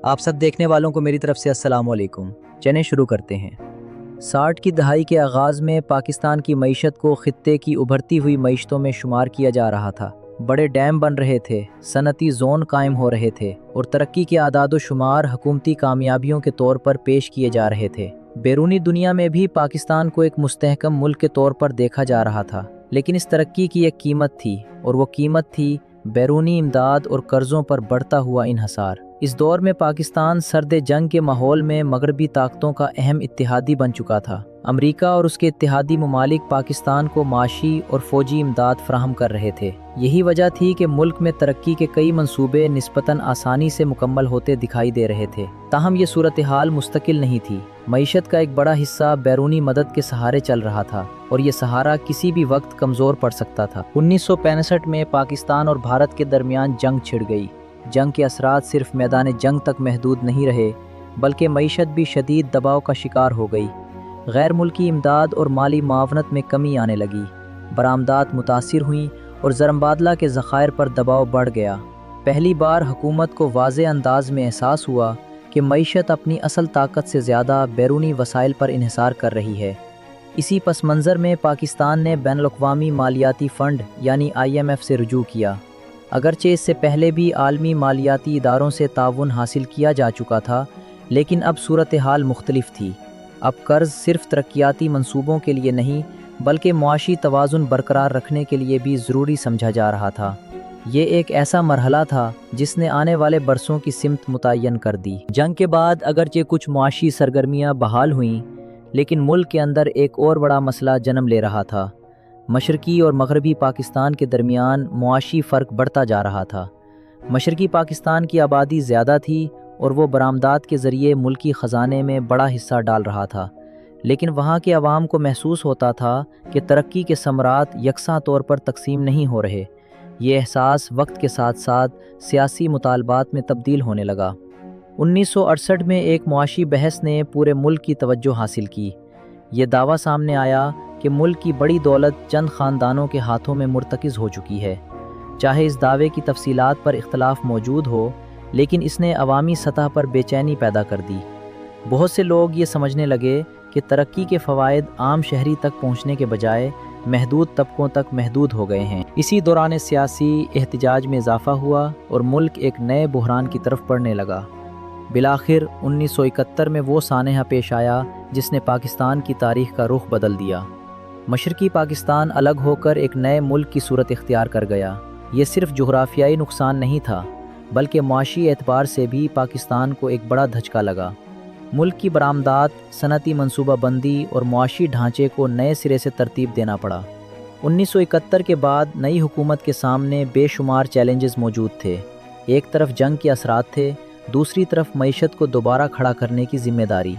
آپ سب دیکھنے والوں کو میری طرف سے السلام علیکم۔ چلیں شروع کرتے ہیں۔ 60 کی دہائی کے آغاز میں پاکستان کی معیشت کو خطے کی ابھرتی ہوئی معیشتوں میں شمار کیا جا رہا تھا۔ بڑے ڈیم بن رہے تھے، صنعتی زون قائم ہو رہے تھے اور ترقی کے اعداد و شمار حکومتی کامیابیوں کے طور پر پیش کیے جا رہے تھے۔ بیرونی دنیا میں بھی پاکستان کو ایک مستحکم ملک کے طور پر دیکھا جا رہا تھا، لیکن اس ترقی کی ایک قیمت تھی اور وہ قیمت تھی بیرونی امداد اور قرضوں پر بڑھتا ہوا انحصار۔ اس دور میں پاکستان سرد جنگ کے ماحول میں مغربی طاقتوں کا اہم اتحادی بن چکا تھا۔ امریکہ اور اس کے اتحادی ممالک پاکستان کو معاشی اور فوجی امداد فراہم کر رہے تھے۔ یہی وجہ تھی کہ ملک میں ترقی کے کئی منصوبے نسبتاً آسانی سے مکمل ہوتے دکھائی دے رہے تھے۔ تاہم یہ صورتحال مستقل نہیں تھی۔ معیشت کا ایک بڑا حصہ بیرونی مدد کے سہارے چل رہا تھا اور یہ سہارا کسی بھی وقت کمزور پڑ سکتا تھا۔ 1965 میں پاکستان اور بھارت کے درمیان جنگ چھڑ گئی۔ جنگ کے اثرات صرف میدان جنگ تک محدود نہیں رہے، بلکہ معیشت بھی شدید دباؤ کا شکار ہو گئی۔ غیر ملکی امداد اور مالی معاونت میں کمی آنے لگی، برآمدات متاثر ہوئیں اور زرمبادلہ کے ذخائر پر دباؤ بڑھ گیا۔ پہلی بار حکومت کو واضح انداز میں احساس ہوا کہ معیشت اپنی اصل طاقت سے زیادہ بیرونی وسائل پر انحصار کر رہی ہے۔ اسی پس منظر میں پاکستان نے بین الاقوامی مالیاتی فنڈ یعنی IMF سے رجوع کیا۔ اگرچہ اس سے پہلے بھی عالمی مالیاتی اداروں سے تعاون حاصل کیا جا چکا تھا، لیکن اب صورتحال مختلف تھی۔ اب قرض صرف ترقیاتی منصوبوں کے لیے نہیں، بلکہ معاشی توازن برقرار رکھنے کے لیے بھی ضروری سمجھا جا رہا تھا۔ یہ ایک ایسا مرحلہ تھا جس نے آنے والے برسوں کی سمت متعین کر دی۔ جنگ کے بعد اگرچہ کچھ معاشی سرگرمیاں بحال ہوئیں، لیکن ملک کے اندر ایک اور بڑا مسئلہ جنم لے رہا تھا۔ مشرقی اور مغربی پاکستان کے درمیان معاشی فرق بڑھتا جا رہا تھا۔ مشرقی پاکستان کی آبادی زیادہ تھی اور وہ برآمدات کے ذریعے ملکی خزانے میں بڑا حصہ ڈال رہا تھا، لیکن وہاں کے عوام کو محسوس ہوتا تھا کہ ترقی کے ثمرات یکساں طور پر تقسیم نہیں ہو رہے۔ یہ احساس وقت کے ساتھ ساتھ سیاسی مطالبات میں تبدیل ہونے لگا۔ 1968 میں ایک معاشی بحث نے پورے ملک کی توجہ حاصل کی۔ یہ دعویٰ سامنے آیا کہ ملک کی بڑی دولت چند خاندانوں کے ہاتھوں میں مرتکز ہو چکی ہے۔ چاہے اس دعوے کی تفصیلات پر اختلاف موجود ہو، لیکن اس نے عوامی سطح پر بے چینی پیدا کر دی۔ بہت سے لوگ یہ سمجھنے لگے کہ ترقی کے فوائد عام شہری تک پہنچنے کے بجائے محدود طبقوں تک محدود ہو گئے ہیں۔ اسی دوران سیاسی احتجاج میں اضافہ ہوا اور ملک ایک نئے بحران کی طرف بڑھنے لگا۔ بالآخر 1971 میں وہ سانحہ پیش آیا جس نے پاکستان کی تاریخ کا رخ بدل دیا۔ مشرقی پاکستان الگ ہو کر ایک نئے ملک کی صورت اختیار کر گیا۔ یہ صرف جغرافیائی نقصان نہیں تھا، بلکہ معاشی اعتبار سے بھی پاکستان کو ایک بڑا دھچکا لگا۔ ملک کی برآمدات، صنعتی منصوبہ بندی اور معاشی ڈھانچے کو نئے سرے سے ترتیب دینا پڑا۔ 1971 کے بعد نئی حکومت کے سامنے بے شمار چیلنجز موجود تھے۔ ایک طرف جنگ کے اثرات تھے، دوسری طرف معیشت کو دوبارہ کھڑا کرنے کی ذمہ داری۔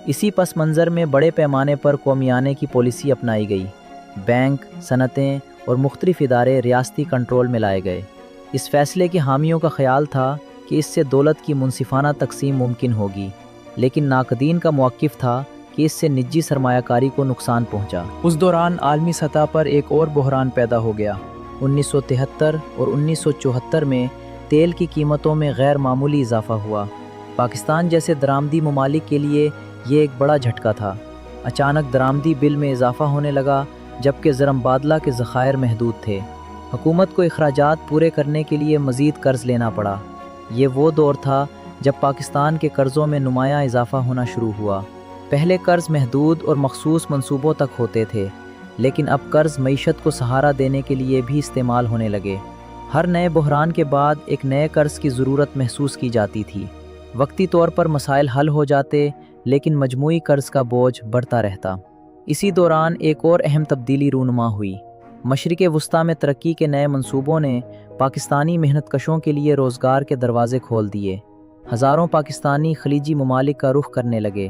اسی پس منظر میں بڑے پیمانے پر قومیانے کی پالیسی اپنائی گئی۔ بینک، صنعتیں اور مختلف ادارے ریاستی کنٹرول میں لائے گئے۔ اس فیصلے کے حامیوں کا خیال تھا کہ اس سے دولت کی منصفانہ تقسیم ممکن ہوگی، لیکن ناقدین کا موقف تھا کہ اس سے نجی سرمایہ کاری کو نقصان پہنچا۔ اس دوران عالمی سطح پر ایک اور بحران پیدا ہو گیا۔ 1973 اور 1974 میں تیل کی قیمتوں میں غیر معمولی اضافہ ہوا۔ پاکستان جیسے درآمدی ممالک کے لیے یہ ایک بڑا جھٹکا تھا۔ اچانک درآمدی بل میں اضافہ ہونے لگا، جبکہ زرمبادلہ کے ذخائر محدود تھے۔ حکومت کو اخراجات پورے کرنے کے لیے مزید قرض لینا پڑا۔ یہ وہ دور تھا جب پاکستان کے قرضوں میں نمایاں اضافہ ہونا شروع ہوا۔ پہلے قرض محدود اور مخصوص منصوبوں تک ہوتے تھے، لیکن اب قرض معیشت کو سہارا دینے کے لیے بھی استعمال ہونے لگے۔ ہر نئے بحران کے بعد ایک نئے قرض کی ضرورت محسوس کی جاتی تھی۔ وقتی طور پر مسائل حل ہو جاتے، لیکن مجموعی قرض کا بوجھ بڑھتا رہتا۔ اسی دوران ایک اور اہم تبدیلی رونما ہوئی۔ مشرق وسطیٰ میں ترقی کے نئے منصوبوں نے پاکستانی محنت کشوں کے لیے روزگار کے دروازے کھول دیے۔ ہزاروں پاکستانی خلیجی ممالک کا رخ کرنے لگے۔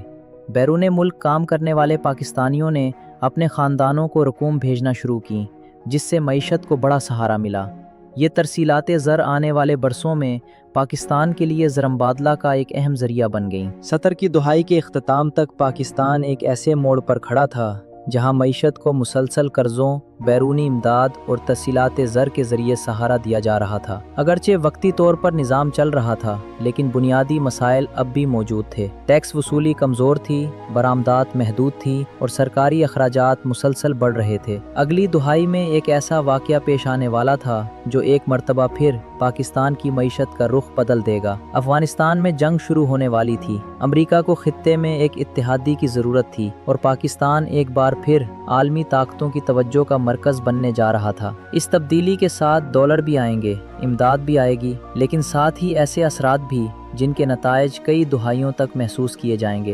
بیرون ملک کام کرنے والے پاکستانیوں نے اپنے خاندانوں کو رقوم بھیجنا شروع کیں، جس سے معیشت کو بڑا سہارا ملا۔ یہ ترسیلات زر آنے والے برسوں میں پاکستان کے لیے زرمبادلہ کا ایک اہم ذریعہ بن گئیں۔ 70 کی دہائی کے اختتام تک پاکستان ایک ایسے موڑ پر کھڑا تھا جہاں معیشت کو مسلسل قرضوں بیرونی امداد اور تسہیلات زر کے ذریعے سہارا دیا جا رہا تھا۔ اگرچہ وقتی طور پر نظام چل رہا تھا، لیکن بنیادی مسائل اب بھی موجود تھے۔ ٹیکس وصولی کمزور تھی، برآمدات محدود تھی اور سرکاری اخراجات مسلسل بڑھ رہے تھے۔ اگلی دہائی میں ایک ایسا واقعہ پیش آنے والا تھا جو ایک مرتبہ پھر پاکستان کی معیشت کا رخ بدل دے گا۔ افغانستان میں جنگ شروع ہونے والی تھی، امریکہ کو خطے میں ایک اتحادی کی ضرورت تھی اور پاکستان ایک بار پھر عالمی طاقتوں کی توجہ کا مرکز بننے جا رہا تھا۔ اس تبدیلی کے ساتھ ڈالر بھی آئیں گے، امداد بھی آئے گی، لیکن ساتھ ہی ایسے اثرات بھی جن کے نتائج کئی دہائیوں تک محسوس کیے جائیں گے۔